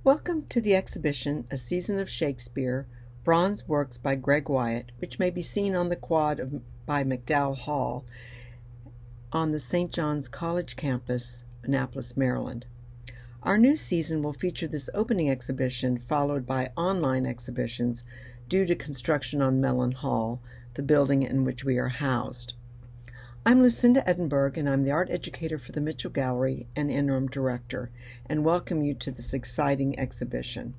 Welcome to the exhibition, A Season of Shakespeare, Bronze Works by Greg Wyatt, which may be seen on the quad by McDowell Hall on the St. John's College campus, Annapolis, Maryland. Our new season will feature this opening exhibition followed by online exhibitions due to construction on Mellon Hall, the building in which we are housed. I'm Lucinda Edinburgh, and I'm the art educator for the Mitchell Gallery and interim director, and welcome you to this exciting exhibition.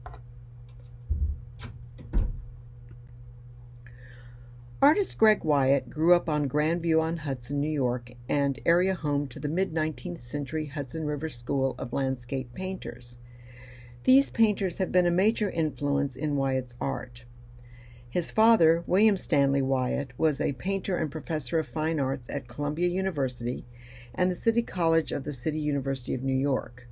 Artist Greg Wyatt grew up on Grandview-on-Hudson, New York, and area home to the mid-19th century Hudson River School of Landscape Painters. These painters have been a major influence in Wyatt's art. His father, William Stanley Wyatt, was a painter and professor of fine arts at Columbia University and the City College of the City University of New York.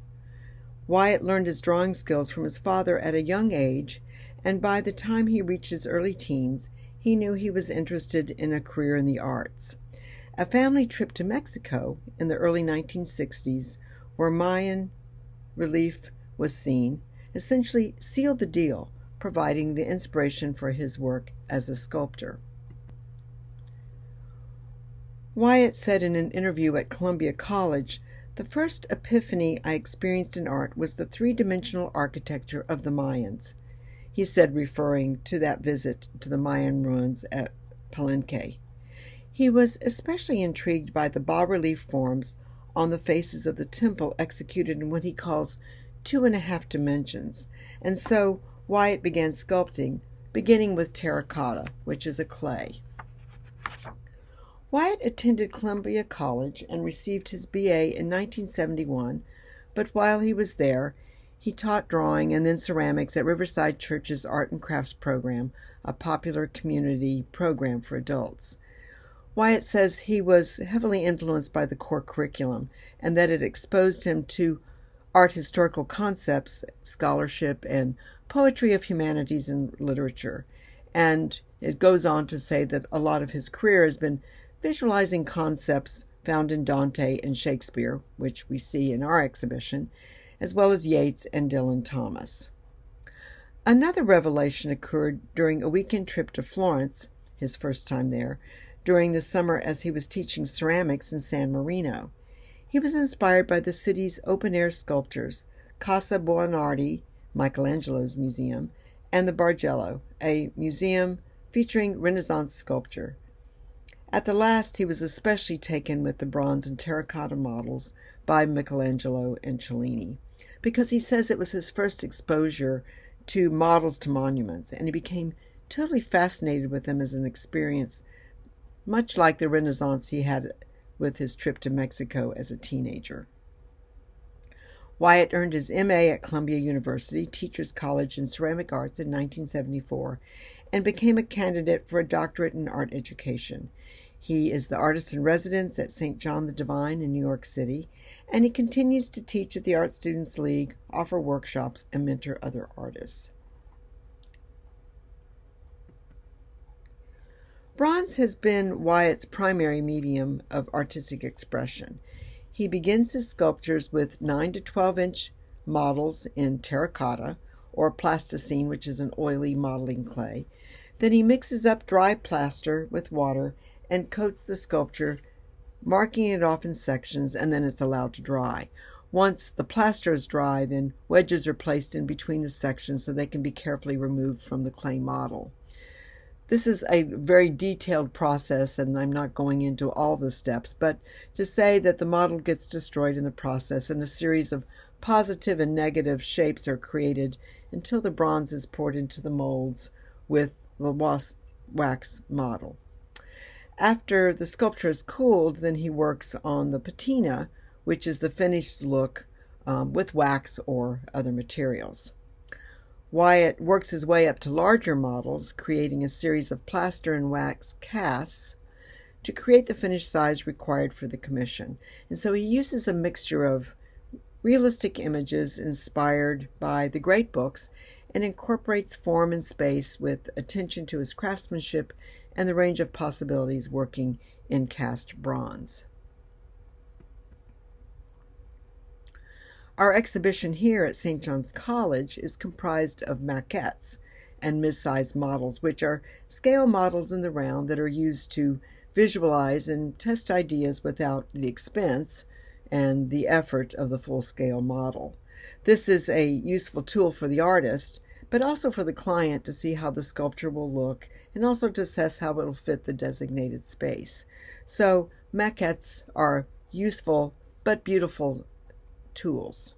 Wyatt learned his drawing skills from his father at a young age, and by the time he reached his early teens, he knew he was interested in a career in the arts. A family trip to Mexico in the early 1960s, where Mayan relief was seen, essentially sealed the deal, providing the inspiration for his work as a sculptor. Wyatt said in an interview at Columbia College, "The first epiphany I experienced in art was the three-dimensional architecture of the Mayans," he said, referring to that visit to the Mayan ruins at Palenque. He was especially intrigued by the bas-relief forms on the faces of the temple executed in what he calls 2.5 dimensions, and so Wyatt began sculpting, beginning with terracotta, which is a clay. Wyatt attended Columbia College and received his BA in 1971, but while he was there, he taught drawing and then ceramics at Riverside Church's Art and Crafts program, a popular community program for adults. Wyatt says he was heavily influenced by the core curriculum and that it exposed him to art historical concepts, scholarship, and poetry of humanities and literature. And it goes on to say that a lot of his career has been visualizing concepts found in Dante and Shakespeare, which we see in our exhibition, as well as Yeats and Dylan Thomas. Another revelation occurred during a weekend trip to Florence, his first time there, during the summer as he was teaching ceramics in San Marino. He was inspired by the city's open-air sculptures, Casa Buonarroti, Michelangelo's museum, and the Bargello, a museum featuring Renaissance sculpture. At the last, he was especially taken with the bronze and terracotta models by Michelangelo and Cellini, because he says it was his first exposure to models to monuments, and he became totally fascinated with them as an experience, much like the Renaissance he had with his trip to Mexico as a teenager. Wyatt earned his MA at Columbia University, Teachers College in Ceramic Arts in 1974, and became a candidate for a doctorate in art education. He is the artist in residence at St. John the Divine in New York City, and he continues to teach at the Art Students League, offer workshops, and mentor other artists. Bronze has been Wyatt's primary medium of artistic expression. He begins his sculptures with 9 to 12-inch models in terracotta, or plasticine, which is an oily modeling clay. Then he mixes up dry plaster with water and coats the sculpture, marking it off in sections, and then it's allowed to dry. Once the plaster is dry, then wedges are placed in between the sections so they can be carefully removed from the clay model. This is a very detailed process, and I'm not going into all the steps, but to say that the model gets destroyed in the process and a series of positive and negative shapes are created until the bronze is poured into the molds with the wax model. After the sculpture is cooled, then he works on the patina, which is the finished look with wax or other materials. Wyatt works his way up to larger models, creating a series of plaster and wax casts to create the finished size required for the commission. And so he uses a mixture of realistic images inspired by the great books and incorporates form and space with attention to his craftsmanship and the range of possibilities working in cast bronze. Our exhibition here at St. John's College is comprised of maquettes and mid-sized models, which are scale models in the round that are used to visualize and test ideas without the expense and the effort of the full-scale model. This is a useful tool for the artist, but also for the client to see how the sculpture will look and also to assess how it will fit the designated space. So maquettes are useful but beautiful tools.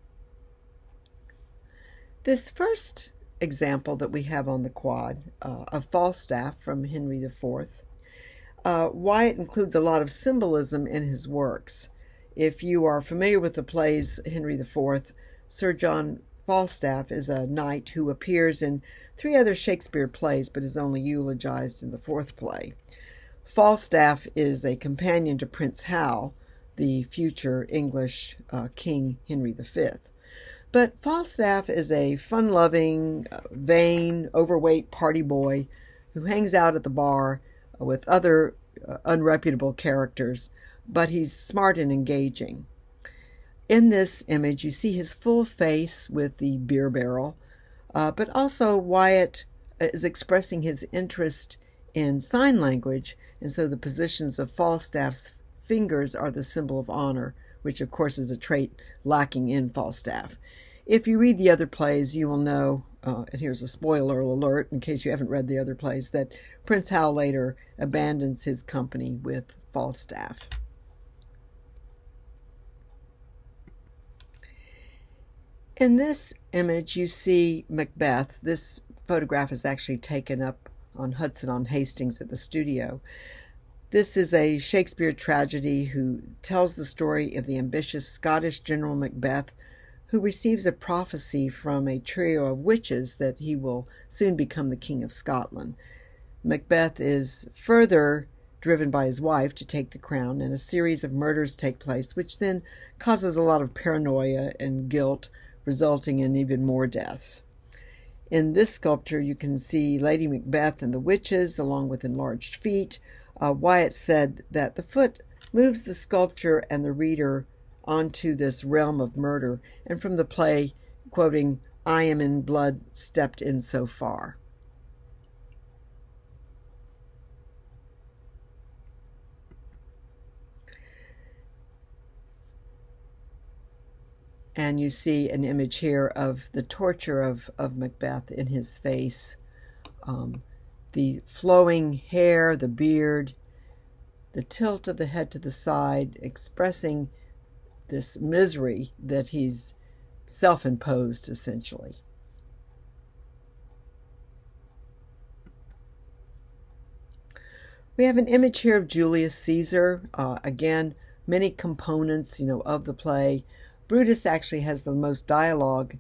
This first example that we have on the quad of Falstaff from Henry IV, Wyatt includes a lot of symbolism in his works. If you are familiar with the plays Henry IV, Sir John Falstaff is a knight who appears in 3 other Shakespeare plays but is only eulogized in the 4th play. Falstaff is a companion to Prince Hal, the future English King Henry V. But Falstaff is a fun-loving, vain, overweight party boy who hangs out at the bar with other unreputable characters, but he's smart and engaging. In this image, you see his full face with the beer barrel, but also Wyatt is expressing his interest in sign language, and so the positions of Falstaff's fingers are the symbol of honor, which of course is a trait lacking in Falstaff. If you read the other plays, you will know, and here's a spoiler alert in case you haven't read the other plays, that Prince Hal later abandons his company with Falstaff. In this image, you see Macbeth. This photograph is actually taken up on Hudson-on-Hastings at the studio. This is a Shakespeare tragedy who tells the story of the ambitious Scottish General Macbeth, who receives a prophecy from a trio of witches that he will soon become the King of Scotland. Macbeth is further driven by his wife to take the crown, and a series of murders take place, which then causes a lot of paranoia and guilt, resulting in even more deaths. In this sculpture, you can see Lady Macbeth and the witches, along with enlarged feet. Wyatt said that the foot moves the sculpture and the reader onto this realm of murder, and from the play, quoting, "I am in blood stepped in so far." And you see an image here of the torture of Macbeth in his face. The flowing hair, the beard, the tilt of the head to the side, expressing this misery that he's self-imposed, essentially. We have an image here of Julius Caesar. Again, many components, of the play. Brutus actually has the most dialogue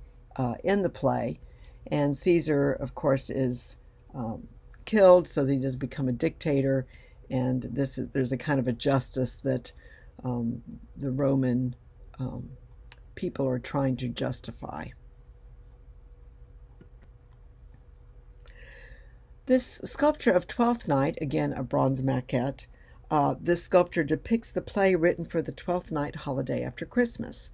in the play, and Caesar, of course, is killed so that he does become a dictator, and there's a kind of a justice that the Roman people are trying to justify. This sculpture of Twelfth Night, again a bronze maquette, this sculpture depicts the play written for the Twelfth Night holiday after Christmas.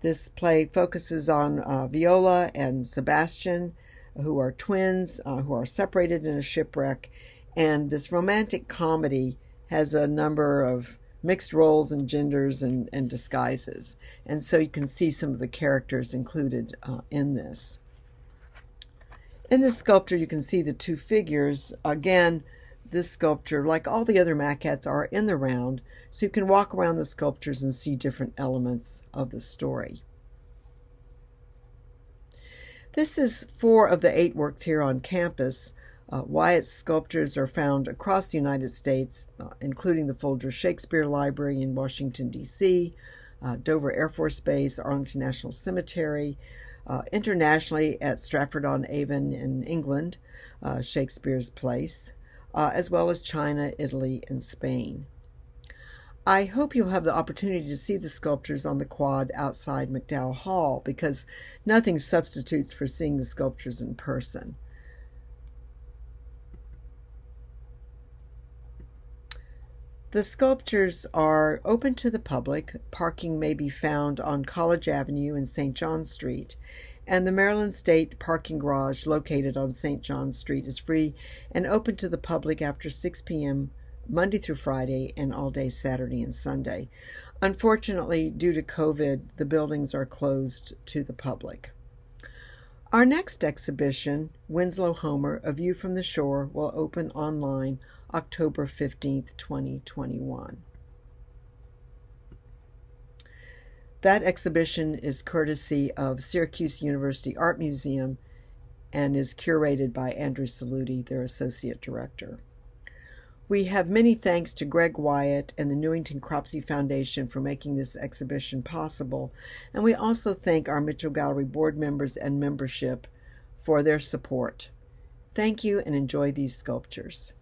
This play focuses on Viola and Sebastian, who are twins, who are separated in a shipwreck, and this romantic comedy has a number of mixed roles and genders and disguises, and so you can see some of the characters included in this. In this sculpture, you can see the 2 figures. Again, this sculpture, like all the other maquettes, are in the round, so you can walk around the sculptures and see different elements of the story. This is 4 of the 8 works here on campus. Wyatt's sculptures are found across the United States, including the Folger Shakespeare Library in Washington, D.C., Dover Air Force Base, Arlington National Cemetery, internationally at Stratford-on-Avon in England, Shakespeare's Place, as well as China, Italy, and Spain. I hope you'll have the opportunity to see the sculptures on the quad outside McDowell Hall, because nothing substitutes for seeing the sculptures in person. The sculptures are open to the public. Parking may be found on College Avenue and St. John Street, and the Maryland State Parking Garage located on St. John Street is free and open to the public after 6 p.m. Monday through Friday and all day Saturday and Sunday. Unfortunately, due to COVID, the buildings are closed to the public. Our next exhibition, Winslow Homer, A View from the Shore, will open online October 15th, 2021. That exhibition is courtesy of Syracuse University Art Museum and is curated by Andrew Saluti, their associate director. We have many thanks to Greg Wyatt and the Newington Cropsey Foundation for making this exhibition possible, and we also thank our Mitchell Gallery board members and membership for their support. Thank you and enjoy these sculptures.